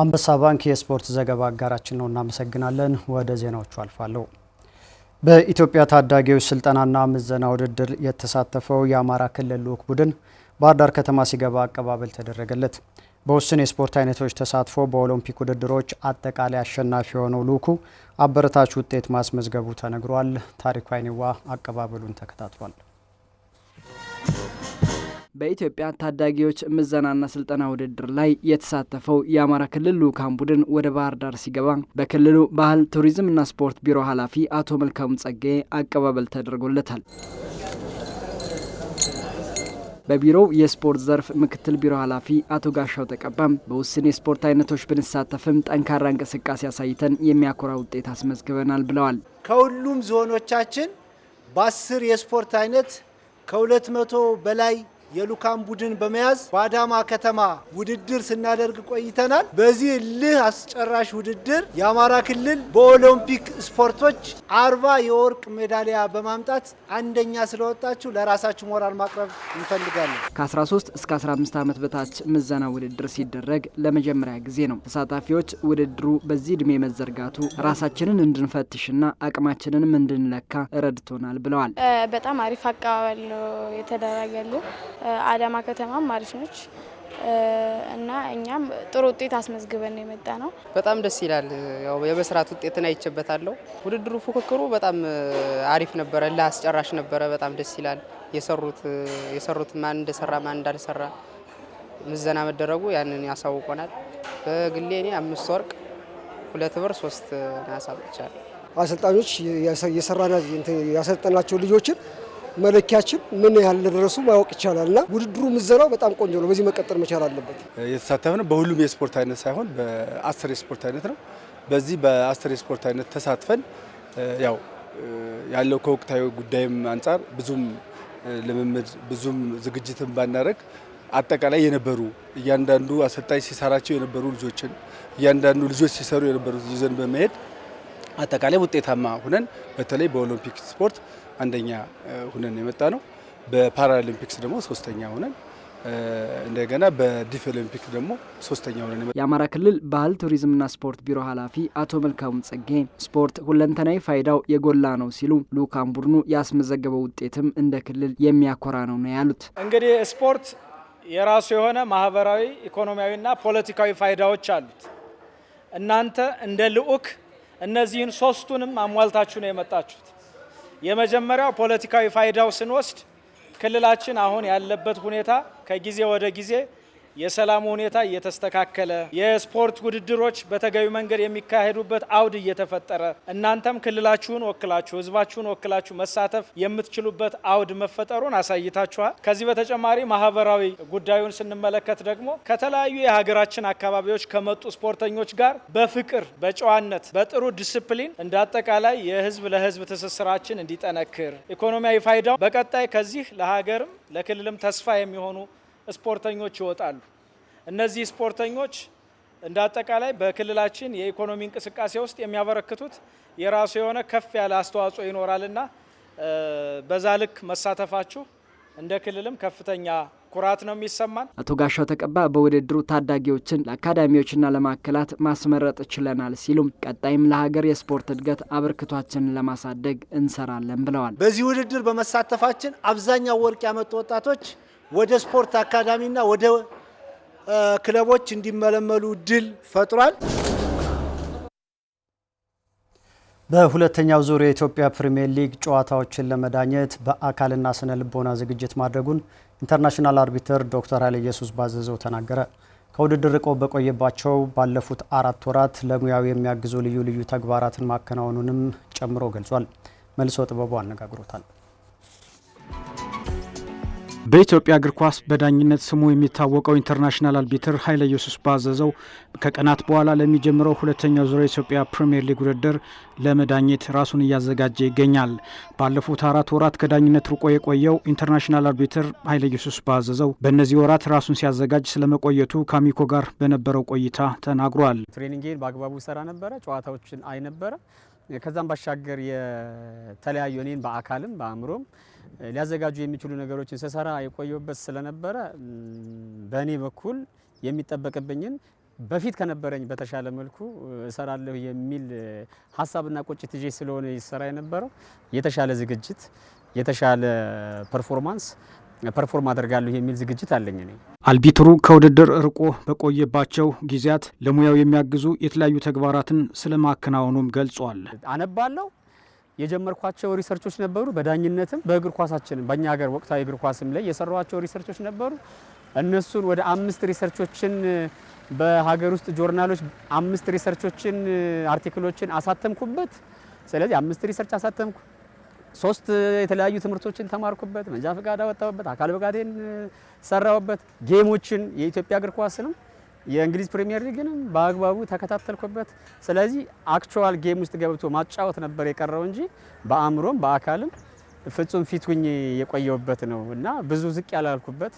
አንበሳ ባንክ የስፖርት ዘገባ አጋራችን ነው እናመሰግናለን። ወደ ዜናዎቹ አልፋለሁ። በኢትዮጵያ ታዳጊዎች ስልጠናና ምዘና ውድድር የተሳተፈው የአማራ ክልል ልዑክ ቡድን ባህር ዳር ከተማ ሲገባ አቀባበል ተደረገለት። በውስን የስፖርት አይነቶች ተሳትፎ በኦሎምፒክ ውድድሮች አጠቃላይ አሸናፊ የሆነው ልዑኩ አበረታች ውጤት ማስመዝገቡ ተነግሯል። ታሪኩ አይኔዋ አቀባበሉን ተከታትሏል። በኢትዮጵያ ታዳጊዎች ምዘናና ስልጠና ውድድር ላይ የተሳተፈው የአማራ ክልል ልዑካን ቡድን ወደ ባህር ዳር ሲገባ በክልሉ ባህል ቱሪዝምና ስፖርት ቢሮ ኃላፊ አቶ መልካሙ ጸጋዬ አቀባበል ተደርጎለታል። በቢሮው የስፖርት ዘርፍ ምክትል ቢሮ ኃላፊ አቶ ጋሻው ተቀባም በውስን የስፖርት አይነቶች ብንሳተፍም ጠንካራ እንቅስቃሴ አሳይተን የሚያኮራ ውጤት አስመዝግበናል ብለዋል። ከሁሉም ዞኖቻችን በ10 የስፖርት አይነት ከ200 በላይ የልዑካን ቡድን በመያዝ በአዳማ ከተማ ውድድር ስናደርግ ቆይተናል። በዚህ እልህ አስጨራሽ ውድድር የአማራ ክልል በኦሎምፒክ ስፖርቶች 40 የወርቅ ሜዳሊያ በማምጣት አንደኛ ስለወጣችሁ ለራሳችሁ ሞራል ማቅረብ እንፈልጋለን። ከ13 እስከ 15 ዓመት በታች ምዘና ውድድር ሲደረግ ለመጀመሪያ ጊዜ ነው። ተሳታፊዎች ውድድሩ በዚህ እድሜ መዘርጋቱ ራሳችንን እንድንፈትሽና አቅማችንንም እንድንለካ ረድቶናል ብለዋል። በጣም አሪፍ አቀባበል ነው የተደረገልን። አዳማ ከተማም አሪፍ ነች እና እኛም ጥሩ ውጤት አስመዝግበን ነው የመጣ ነው። በጣም ደስ ይላል። ያው የመስራት ውጤትን አይቼበታለሁ። ውድድሩ ፉክክሩ በጣም አሪፍ ነበረ፣ ለአስጨራሽ ነበረ። በጣም ደስ ይላል። የሰሩት ማን እንደሰራ ማን እንዳልሰራ ምዘና መደረጉ ያንን ያሳውቆናል። በግሌ እኔ 5 ወርቅ 2 ብር 3 ናሳብቻለሁ። አሰልጣኞች ያሰልጠናቸው ልጆችን መለኪያችን ምን ያህል እንደደረሱ ማወቅ ይቻላልና ውድድሩ ምዘናው በጣም ቆንጆ ነው። በዚህ መቀጠል መቻል አለበት። የተሳተፍነው በሁሉም የስፖርት አይነት ሳይሆን በ10 የስፖርት አይነት ነው። በዚህ በ10 የስፖርት አይነት ተሳትፈን ያው ያለው ከወቅታዊ ጉዳይም አንጻር ብዙም ልምምድ ብዙም ዝግጅትን ባናደርግ አጠቃላይ የነበሩ እያንዳንዱ አሰልጣኝ ሲሰራቸው የነበሩ ልጆችን እያንዳንዱ ልጆች ሲሰሩ የነበሩት ይዘን በመሄድ አጠቃላይ ውጤታማ ሁነን በተለይ በኦሎምፒክ ስፖርት አንደኛ ሁነን የመጣ ነው። በፓራሊምፒክስ ደግሞ 3ኛ ሁነን እንደገና በዲፍ ኦሎምፒክ ደግሞ 3ኛ ሁነን የአማራ ክልል ባህል ቱሪዝምና ስፖርት ቢሮ ኃላፊ አቶ መልካሙ ጸጋዬ ስፖርት ሁለንተናዊ ፋይዳው የጎላ ነው ሲሉ ልዑካን ቡድኑ ያስመዘገበው ውጤትም እንደ ክልል የሚያኮራ ነው ያሉት። እንግዲህ ስፖርት የራሱ የሆነ ማህበራዊ፣ ኢኮኖሚያዊና ፖለቲካዊ ፋይዳዎች አሉት። እናንተ እንደ ልዑክ እነዚህን 3ቱንም አሟልታችሁ ነው የመጣችሁት። የመጀመሪያው ፖለቲካዊ ፋይዳው ስንወስድ ክልላችን አሁን ያለበት ሁኔታ ከጊዜ ወደ ጊዜ የሰላሙ ሁኔታ እየተስተካከለ የስፖርት ውድድሮች በተገቢ መንገድ የሚካሄዱበት አውድ እየተፈጠረ እናንተም ክልላችሁን ወክላችሁ ህዝባችሁን ወክላችሁ መሳተፍ የምትችሉበት አውድ መፈጠሩን አሳይታችኋል። ከዚህ በተጨማሪ ማህበራዊ ጉዳዩን ስንመለከት ደግሞ ከተለያዩ የሀገራችን አካባቢዎች ከመጡ ስፖርተኞች ጋር በፍቅር በጨዋነት በጥሩ ዲሲፕሊን እንደ አጠቃላይ የህዝብ ለህዝብ ትስስራችን እንዲጠነክር ኢኮኖሚያዊ ፋይዳው በቀጣይ ከዚህ ለሀገርም ለክልልም ተስፋ የሚሆኑ ስፖርተኞች ይወጣሉ። እነዚህ ስፖርተኞች እንደ አጠቃላይ በክልላችን የኢኮኖሚ እንቅስቃሴ ውስጥ የሚያበረክቱት የራሱ የሆነ ከፍ ያለ አስተዋጽኦ ይኖራልና በዛ ልክ መሳተፋችሁ እንደ ክልልም ከፍተኛ ኩራት ነው የሚሰማን። አቶ ጋሻው ተቀባ በውድድሩ ታዳጊዎችን ለአካዳሚዎችና ለማዕከላት ማስመረጥ ችለናል ሲሉም ቀጣይም ለሀገር የስፖርት እድገት አበርክቷችንን ለማሳደግ እንሰራለን ብለዋል። በዚህ ውድድር በመሳተፋችን አብዛኛው ወርቅ ያመጡ ወጣቶች ወደ ስፖርት አካዳሚና ወደ ክለቦች እንዲመለመሉ ድል ፈጥሯል። በሁለተኛው ዙር የኢትዮጵያ ፕሪሚየር ሊግ ጨዋታዎችን ለመዳኘት በአካልና ስነ ልቦና ዝግጅት ማድረጉን ኢንተርናሽናል አርቢትር ዶክተር ኃይለ ኢየሱስ ባዘዘው ተናገረ። ከውድድር ርቆ በቆየባቸው ባለፉት 4 ወራት ለሙያው የሚያግዙ ልዩ ልዩ ተግባራትን ማከናወኑንም ጨምሮ ገልጿል። መልሶ ጥበቡ አነጋግሮታል። በኢትዮጵያ እግር ኳስ በዳኝነት ስሙ የሚታወቀው ኢንተርናሽናል አርቢትር ኃይለ ኢየሱስ ባዘዘው ከቀናት በኋላ ለሚጀምረው ሁለተኛው ዙር የኢትዮጵያ ፕሪሚየር ሊግ ውድድር ለመዳኘት ራሱን እያዘጋጀ ይገኛል። ባለፉት 4 ወራት ከዳኝነት ርቆ የቆየው ኢንተርናሽናል አርቢትር ኃይለ ኢየሱስ ባዘዘው በእነዚህ ወራት ራሱን ሲያዘጋጅ ስለመቆየቱ ከአሚኮ ጋር በነበረው ቆይታ ተናግሯል። ትሬኒንግን በአግባቡ ሰራ ነበረ፣ ጨዋታዎችን አይ ነበረ። ከዛም ባሻገር የተለያዩ እኔን በአካልም በአእምሮም ሊያዘጋጁ የሚችሉ ነገሮችን ሰሰራ የቆየበት ስለነበረ በእኔ በኩል የሚጠበቅብኝን በፊት ከነበረኝ በተሻለ መልኩ እሰራለሁ የሚል ሀሳብና ቁጭት ይዤ ስለሆነ ይሰራ የነበረው የተሻለ ዝግጅት የተሻለ ፐርፎርም አደርጋለሁ የሚል ዝግጅት አለኝ እኔ። አልቢትሩ ከውድድር ርቆ በቆየባቸው ጊዜያት ለሙያው የሚያግዙ የተለያዩ ተግባራትን ስለማከናወኑም ገልጿል። አነባለሁ የጀመርኳቸው ሪሰርቾች ነበሩ። በዳኝነትም በእግር ኳሳችንም በእኛ ሀገር ወቅታዊ እግር ኳስም ላይ የሰራኋቸው ሪሰርቾች ነበሩ። እነሱን ወደ 5 ሪሰርቾችን በሀገር ውስጥ ጆርናሎች 5 ሪሰርቾችን አርቲክሎችን አሳተምኩበት። ስለዚህ 5 ሪሰርች አሳተምኩ። 3 የተለያዩ ትምህርቶችን ተማርኩበት። መንጃ ፈቃድ አወጣሁበት። አካል ብቃቴን ሰራሁበት። ጌሞችን የኢትዮጵያ እግር ኳስንም የእንግሊዝ ፕሪሚየር ሊግንም በአግባቡ ተከታተልኩበት። ስለዚህ አክቹዋል ጌም ውስጥ ገብቶ ማጫወት ነበር የቀረው እንጂ በአእምሮም በአካልም ፍጹም ፊት ሁኜ የቆየውበት ነው እና ብዙ ዝቅ ያላልኩበት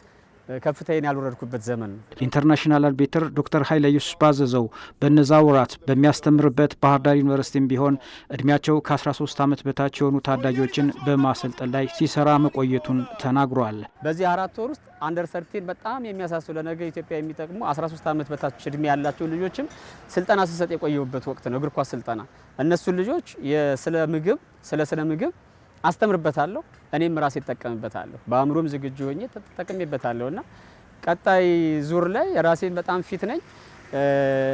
ከፍታዬን ያልወረድኩበት ዘመን ነው። ኢንተርናሽናል አርቢትር ዶክተር ኃይለ ኢየሱስ ባዘዘው በነዛ ወራት በሚያስተምርበት ባህር ዳር ዩኒቨርሲቲም ቢሆን እድሜያቸው ከ13 ዓመት በታች የሆኑ ታዳጊዎችን በማሰልጠን ላይ ሲሰራ መቆየቱን ተናግሯል። በዚህ 4 ወር ውስጥ አንደር 13 በጣም የሚያሳስቡ ለነገ ኢትዮጵያ የሚጠቅሙ 13 ዓመት በታች እድሜ ያላቸው ልጆችም ስልጠና ሲሰጥ የቆየውበት ወቅት ነው። እግር ኳስ ስልጠና እነሱ ልጆች ስለ ስነ ምግብ አስተምርበታለሁ። እኔም ራሴ ተጠቀምበታለሁ። በአእምሮም ዝግጁ ሆኜ ተጠቅሜበታለሁና ቀጣይ ዙር ላይ ራሴን በጣም ፊት ነኝ።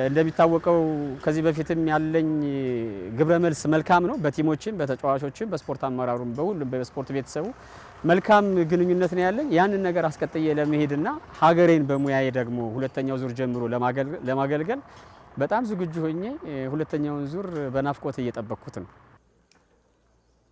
እንደሚታወቀው ከዚህ በፊትም ያለኝ ግብረ መልስ መልካም ነው። በቲሞችም በተጫዋቾችም በስፖርት አመራሩም በሁሉም በስፖርት ቤተሰቡ መልካም ግንኙነት ነው ያለኝ። ያንን ነገር አስቀጥዬ ለመሄድና ሀገሬን በሙያዬ ደግሞ ሁለተኛው ዙር ጀምሮ ለማገልገል በጣም ዝግጁ ሆኜ ሁለተኛውን ዙር በናፍቆት እየጠበቅኩት ነው።